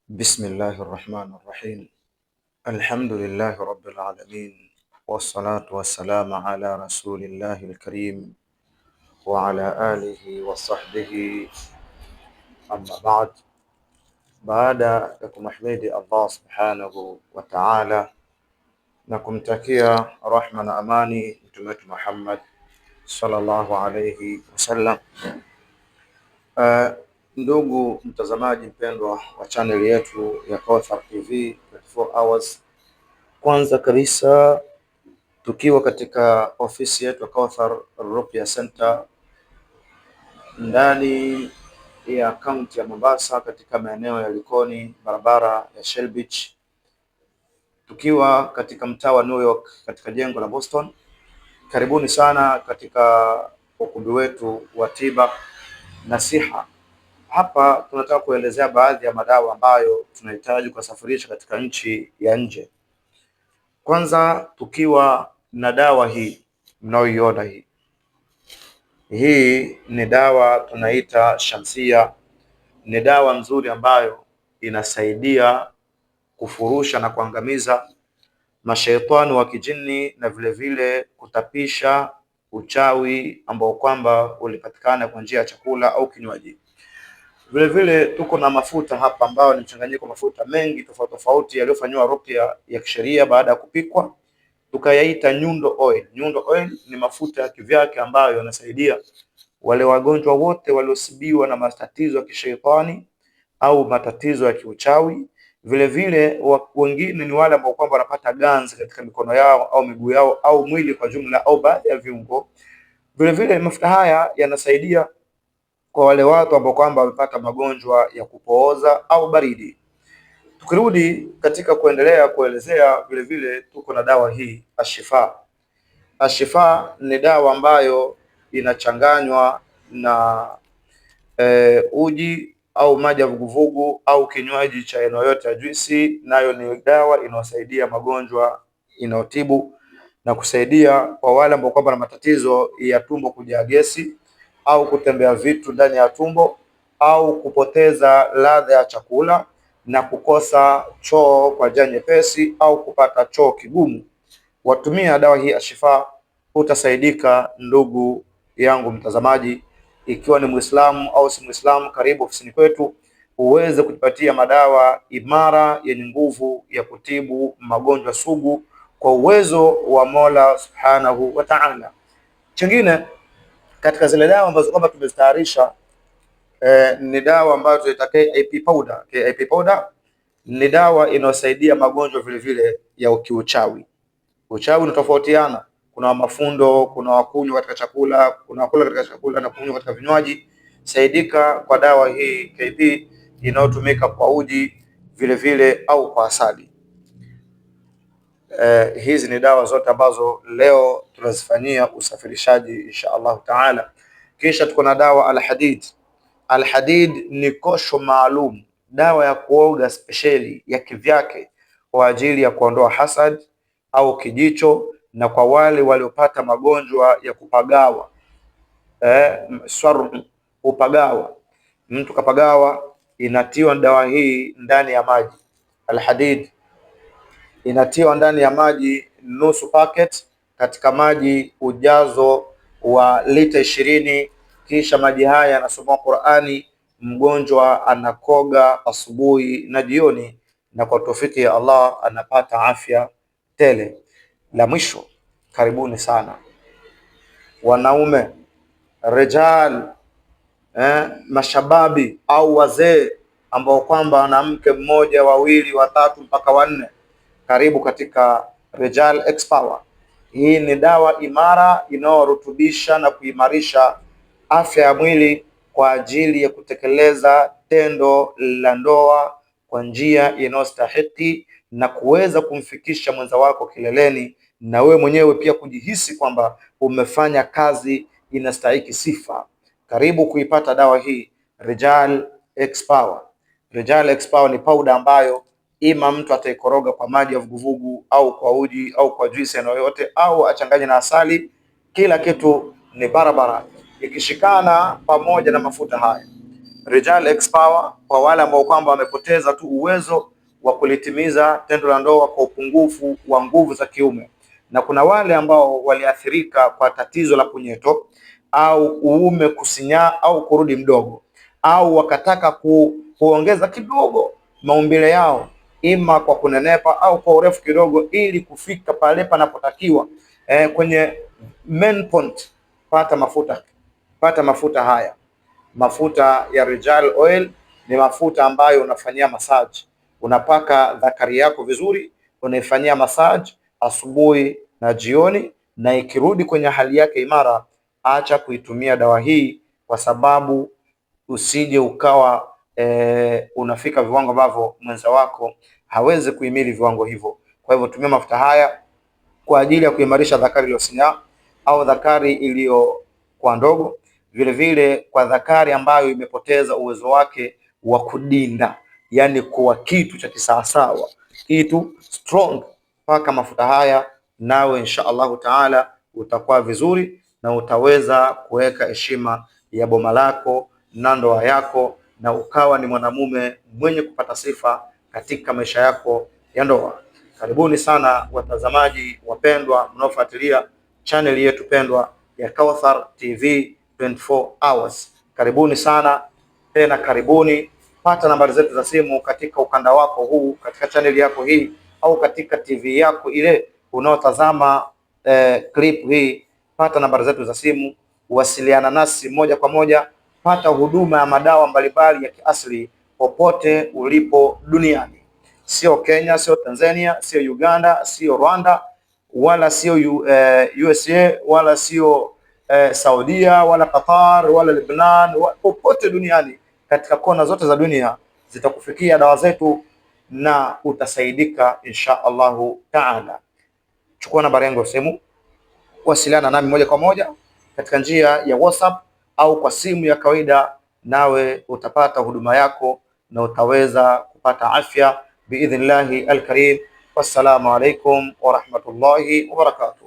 بسم الله الرحمن الرحيم. الحمد لله رب العالمين، والصلاة والسلام على رسول الله الكريم وعلى آله وصحبه. أما بعد. Baada ya kumhimidi Allah subhanahu wa ta'ala na kumtakia rahma na amani mtume wetu Muhammad sallallahu alayhi wasallam, ndugu mtazamaji mpendwa wa channel yetu ya Kauthar TV 24 hours, kwanza kabisa tukiwa katika ofisi yetu ya Kauthar Ruqya Center ndani ya kaunti ya Mombasa, katika maeneo ya Likoni, barabara ya Shell Beach, tukiwa katika mtaa wa New York, katika jengo la Boston. Karibuni sana katika ukumbi wetu wa tiba nasiha. Hapa tunataka kuelezea baadhi ya madawa ambayo tunahitaji kusafirisha katika nchi ya nje. Kwanza tukiwa na dawa hii mnaoiona hii ni dawa tunaita Shamsia. Ni dawa nzuri ambayo inasaidia kufurusha na kuangamiza mashaitani wa kijini na vile vile kutapisha uchawi ambao kwamba ulipatikana kwa njia ya chakula au kinywaji. Vile vile tuko na mafuta hapa ambayo ni mchanganyiko mafuta mengi tofauti tofauti yaliyofanywa ruqya ya kisheria baada ya kupikwa, tukayaita Nyundo Oil. Nyundo Oil ni mafuta ya kivyake ambayo yanasaidia wale wagonjwa wote waliosibiwa na matatizo ya kishaitani au matatizo ya kiuchawi. Vile vile wengine ni wale ambao kwamba wanapata ganzi katika mikono yao au miguu yao au mwili kwa jumla au baadhi ya viungo. Vile vile mafuta haya yanasaidia kwa wale watu ambao kwamba wamepata magonjwa ya kupooza au baridi. Tukirudi katika kuendelea kuelezea, vile vile tuko na dawa hii Ashifa. Ashifa ni dawa ambayo inachanganywa na uji au maji ya vuguvugu au kinywaji cha aina yoyote ya juisi, nayo ni dawa inayosaidia magonjwa, inayotibu na kusaidia kwa wale ambao kwamba na matatizo ya tumbo kujaa gesi au kutembea vitu ndani ya tumbo au kupoteza ladha ya chakula na kukosa choo kwa njia nyepesi au kupata choo kigumu. Watumia dawa hii Ashifa, utasaidika ndugu yangu mtazamaji. Ikiwa ni Muislamu au si Muislamu, karibu ofisini kwetu uweze kujipatia madawa imara yenye nguvu ya kutibu magonjwa sugu kwa uwezo wa Mola Subhanahu wa Ta'ala. Chingine katika zile dawa ambazo kwamba tumestaharisha ni dawa ambayo tunaita KIP powder. KIP powder ni dawa inayosaidia magonjwa vile vile ya kiuchawi. Uchawi unatofautiana, kuna mafundo, kuna wakunywa katika chakula, kuna kula katika chakula na kunywa katika vinywaji. Saidika kwa dawa hii KP inayotumika kwa uji vile vile au kwa asali. Hizi ni dawa zote ambazo leo tunazifanyia usafirishaji insha Allah taala. Kisha tuko na dawa Al-Hadid. Al-Hadid ni kosho maalum, dawa ya kuoga speciali ya kivyake kwa ajili ya kuondoa hasad au kijicho, na kwa wale waliopata magonjwa ya kupagawa, upagawa, mtu kapagawa, inatiwa dawa hii ndani ya maji. Al-Hadid inatiwa ndani ya maji nusu packet, katika maji ujazo wa lita 20. Kisha maji haya yanasoma Qur'ani, mgonjwa anakoga asubuhi na jioni, na kwa tawfiki ya Allah anapata afya tele. La mwisho, karibuni sana wanaume, rijal, mashababi au wazee ambao kwamba wana mke mmoja, wawili, watatu mpaka wanne, karibu katika Rijal X Power. Hii ni dawa imara inayorutubisha na kuimarisha afya ya mwili kwa ajili ya kutekeleza tendo la ndoa kwa njia inayostahiki na kuweza kumfikisha mwenza wako kileleni, na wewe mwenyewe pia kujihisi kwamba umefanya kazi inastahiki sifa. Karibu kuipata dawa hii Rijal X Power. Rijal X Power ni powder ambayo ima mtu ataikoroga kwa maji ya vuguvugu au kwa uji au kwa juisi yoyote au achanganye na asali. Kila kitu ni barabara ikishikana pamoja na mafuta haya Rijal X Power kwa wale ambao kwamba wamepoteza tu uwezo wa kulitimiza tendo la ndoa kwa upungufu wa nguvu za kiume, na kuna wale ambao waliathirika kwa tatizo la punyeto au uume kusinyaa au kurudi mdogo, au wakataka kuongeza kidogo maumbile yao, ima kwa kunenepa au kwa urefu kidogo, ili kufika pale panapotakiwa kwenye main point. Pata mafuta haya. Mafuta ya Rijal Oil ni mafuta ambayo unafanyia massage, unapaka dhakari yako vizuri, unaifanyia massage asubuhi na jioni, na ikirudi kwenye hali yake imara, acha kuitumia dawa hii, kwa sababu usije ukawa unafika viwango ambavyo mwenza wako hawezi kuhimili viwango hivyo. Kwa hivyo tumia mafuta haya kwa ajili ya kuimarisha dhakari iliyosinyaa au dhakari iliyokuwa ndogo, vile vile kwa dhakari ambayo imepoteza uwezo wake wa kudinda, yani kuwa kitu cha kisawasawa, kitu strong. Paka mafuta haya nawe insha Allahu taala utakuwa vizuri na utaweza kuweka heshima ya boma lako na ndoa yako, na ukawa ni mwanamume mwenye kupata sifa katika maisha yako ya ndoa. Karibuni sana watazamaji wapendwa mnaofuatilia channel yetu pendwa ya Kauthar TV 24 hours. Karibuni sana tena, karibuni. Pata nambari zetu za simu katika ukanda wako huu, katika channel yako hii, au katika TV yako ile unaotazama clip hii. Pata nambari zetu za simu, wasiliana nasi moja kwa moja, pata huduma ya madawa mbalimbali ya kiasili popote ulipo duniani. Sio Kenya, sio Tanzania, sio Uganda, sio Rwanda, wala sio USA, wala sio Saudia, wala Qatar, wala Lebanon, popote duniani, katika kona zote za dunia zitakufikia dawa zetu na utasaidika insha Allahu taala. Chukua nambari yangu ya simu, wasiliana nami moja kwa moja katika njia ya WhatsApp au kwa simu ya kawaida, nawe utapata huduma yako na utaweza kupata afya biidhnillahi alkarim. Wassalamu alaikum wa rahmatullahi wa barakatuh.